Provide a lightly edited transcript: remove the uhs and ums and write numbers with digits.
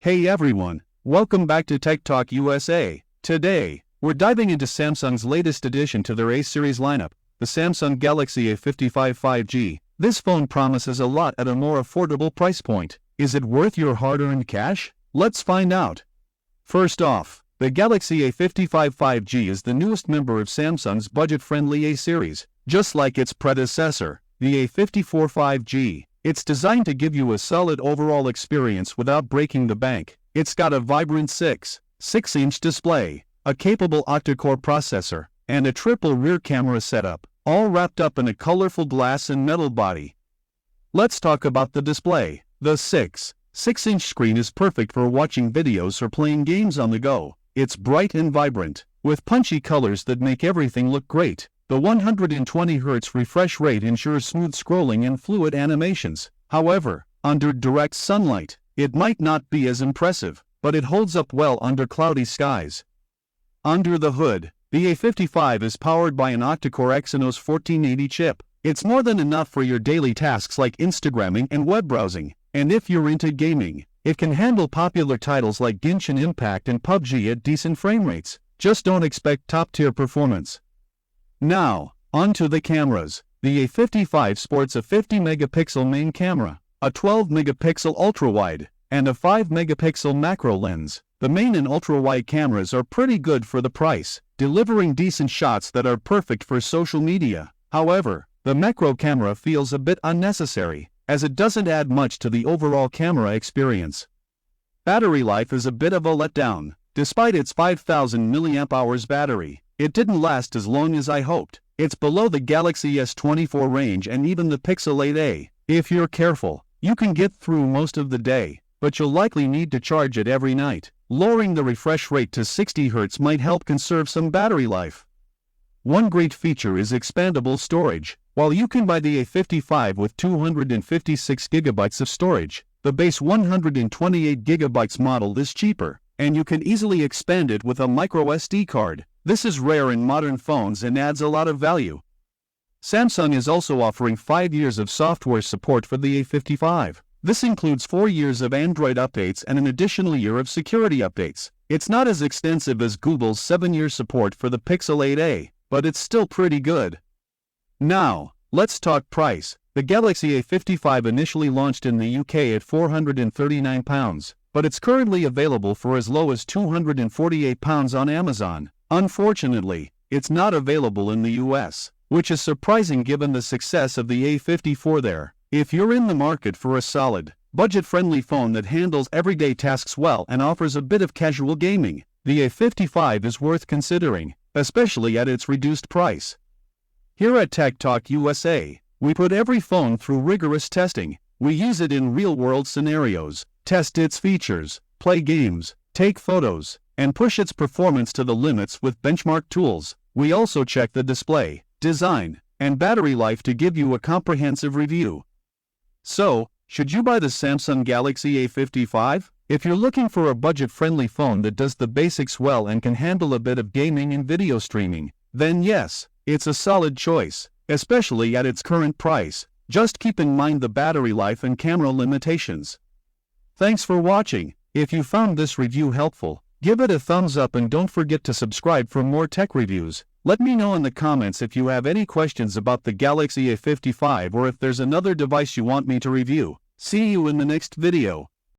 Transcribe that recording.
Hey everyone, welcome back to Tech Talk USA. Today, we're diving into Samsung's latest addition to their A-series lineup, the Samsung Galaxy A55 5G. This phone promises a lot at a more affordable price point. Is it worth your hard-earned cash? Let's find out. First off, the Galaxy A55 5G is the newest member of Samsung's budget-friendly A-series. Just like its predecessor, the A54 5G, it's designed to give you a solid overall experience without breaking the bank. It's got a vibrant 6.6-inch display, a capable octa-core processor, and a triple rear camera setup, all wrapped up in a colorful glass and metal body. Let's talk about the display. The 6.6-inch screen is perfect for watching videos or playing games on the go. It's bright and vibrant, with punchy colors that make everything look great. The 120 Hz refresh rate ensures smooth scrolling and fluid animations. However, under direct sunlight, it might not be as impressive, but it holds up well under cloudy skies. Under the hood, the A55 is powered by an octa-core Exynos 1480 chip. It's more than enough for your daily tasks like Instagramming and web browsing. And if you're into gaming, it can handle popular titles like Genshin Impact and PUBG at decent frame rates. Just don't expect top-tier performance. Now, onto the cameras. The A55 sports a 50-megapixel main camera, a 12-megapixel ultra-wide, and a 5-megapixel macro lens. The main and ultra-wide cameras are pretty good for the price, delivering decent shots that are perfect for social media. However, the macro camera feels a bit unnecessary, as it doesn't add much to the overall camera experience. Battery life is a bit of a letdown. Despite its 5,000 mAh battery, it didn't last as long as I hoped. It's below the Galaxy S24 range and even the Pixel 8a. If you're careful, you can get through most of the day, but you'll likely need to charge it every night. Lowering the refresh rate to 60 Hz might help conserve some battery life. One great feature is expandable storage. While you can buy the A55 with 256 GB of storage, the base 128 GB model is cheaper, and you can easily expand it with a micro SD card. This is rare in modern phones and adds a lot of value. Samsung is also offering 5 years of software support for the A55. This includes 4 years of Android updates and an additional year of security updates. It's not as extensive as Google's 7-year support for the Pixel 8a, but it's still pretty good. Now, let's talk price. The Galaxy A55 initially launched in the UK at £439, but it's currently available for as low as £248 on Amazon. Unfortunately, it's not available in the US, which is surprising given the success of the A54 there. If you're in the market for a solid, budget-friendly phone that handles everyday tasks well and offers a bit of casual gaming, the A55 is worth considering, especially at its reduced price. Here at Tech Talk USA, we put every phone through rigorous testing. We use it in real-world scenarios, test its features, play games, take photos, and push its performance to the limits with benchmark tools. We also check the display, design, and battery life to give you a comprehensive review. So, should you buy the Samsung Galaxy A55? If you're looking for a budget-friendly phone that does the basics well and can handle a bit of gaming and video streaming, then yes, it's a solid choice, especially at its current price. Just keep in mind the battery life and camera limitations. Thanks for watching. If you found this review helpful, give it a thumbs up and don't forget to subscribe for more tech reviews. Let me know in the comments if you have any questions about the Galaxy A55 or if there's another device you want me to review. See you in the next video.